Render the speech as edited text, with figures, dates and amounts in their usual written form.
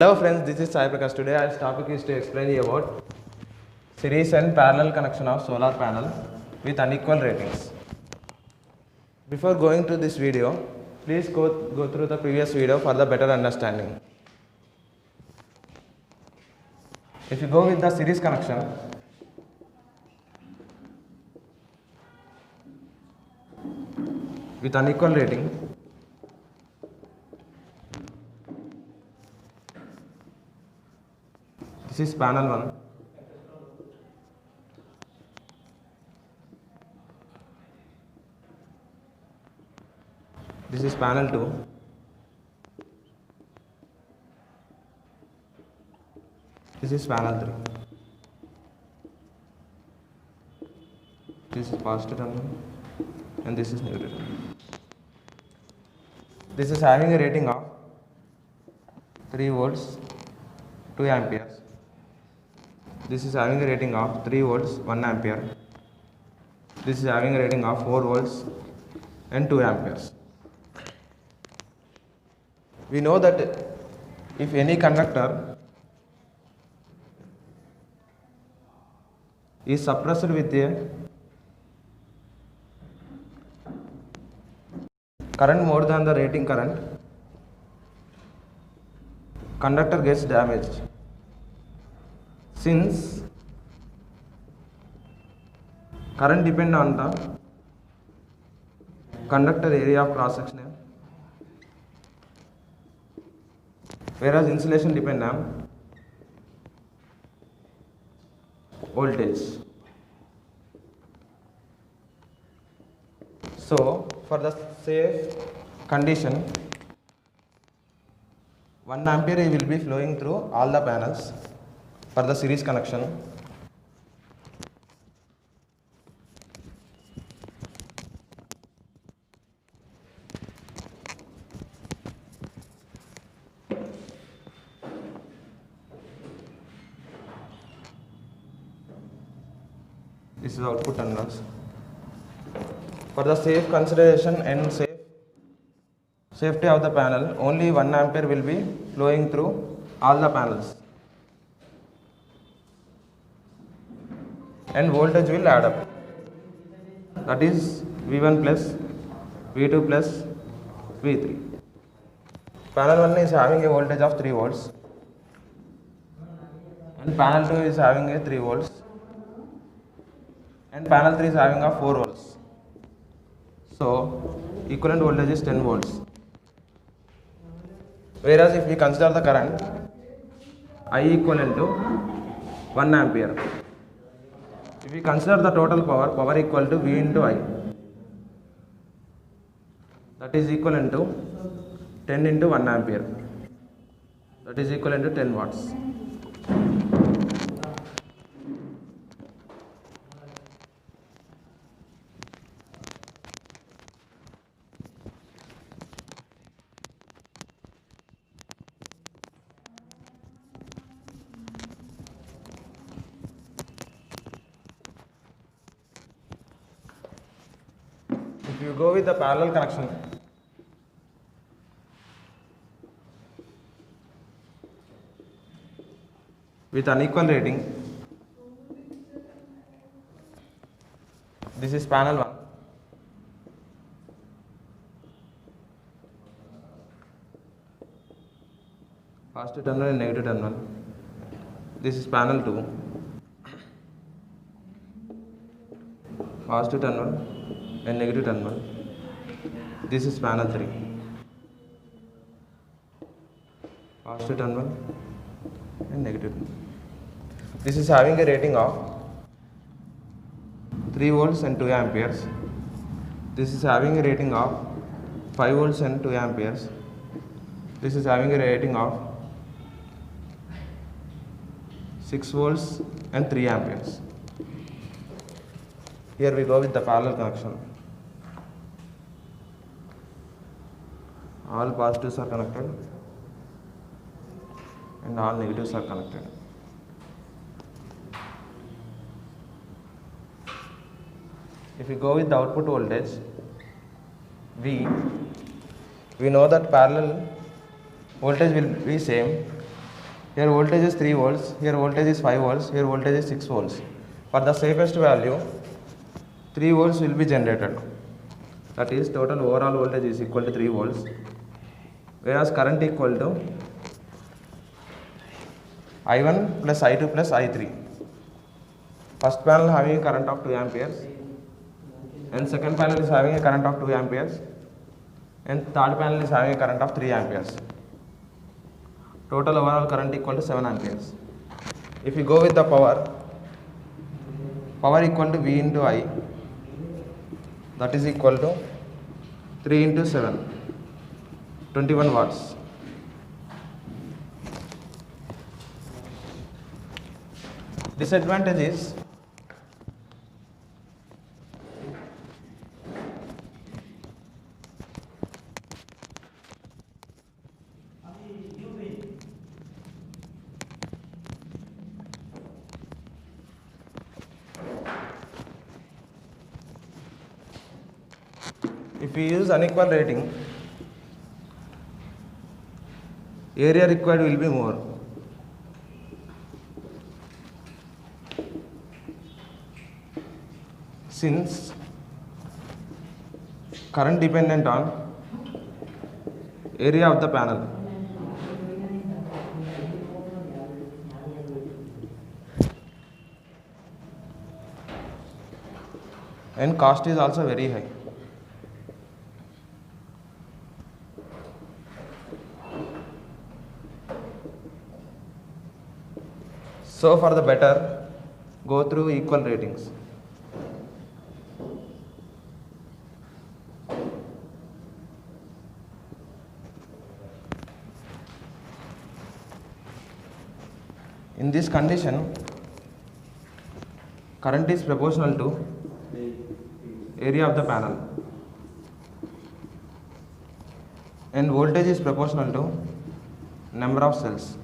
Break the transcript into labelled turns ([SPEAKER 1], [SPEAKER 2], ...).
[SPEAKER 1] Hello friends, this is Sai Prakash. Today our topic is to explain you about series and parallel connection of solar panel with unequal ratings. Before going to this video, please go through the previous video for the better understanding. If you go with the series connection, with unequal rating, this is panel 1. This is panel 2. This is panel 3. This is positive terminal and this is negative terminal. This is having a rating of 3 volts, 2 amperes. This is having a rating of 3 volts, 1 ampere. This is having a rating of 4 volts and 2 amperes. We know that if any conductor is suppressed with a current more than the rating current, conductor gets damaged. Since current depends on the conductor area of cross section, whereas insulation depends on voltage. So for the safe condition, 1 ampere will be flowing through all the panels for the series connection. This is output terminals. For the safe consideration and safety of the panel, only 1 ampere will be flowing through all the panels, and voltage will add up. That is V1 plus V2 plus V3. Panel 1 is having a voltage of 3 volts and panel 2 is having a 3 volts and panel 3 is having a 4 volts. So equivalent voltage is 10 volts. Whereas if we consider the current, I equivalent to 1 ampere. If we consider the total power equal to V into I, that is equivalent to 10 into 1 ampere, that is equivalent to 10 watts. If you go with the parallel connection, with unequal rating, this is panel 1. Positive terminal and negative terminal. This is panel 2. Positive terminal and negative terminal. This is panel 3. Positive terminal and negative terminal. This is having a rating of 3 volts and 2 amperes. This is having a rating of 5 volts and 2 amperes. This is having a rating of 6 volts and 3 amperes. Here we go with the parallel connection. All positives are connected and all negatives are connected. If we go with the output voltage V, we know that parallel voltage will be same Here voltage is 3 volts, here voltage is 5 volts, here voltage is 6 volts. For the safest value, 3 volts will be generated. That is, total overall voltage is equal to 3 volts, whereas current equal to I1 plus I2 plus I3. First panel having a current of 2 amperes, and second panel is having a current of 2 amperes, and third panel is having a current of 3 amperes. Total overall current equal to 7 amperes. If you go with the power equal to V into I, that is equal to 3 into 7, 21 watts. Disadvantage is if we use unequal rating, area required will be more. Since current dependent on area of the panel. And cost is also very high. So for the better, go through equal ratings. In this condition, current is proportional to area of the panel, and voltage is proportional to number of cells.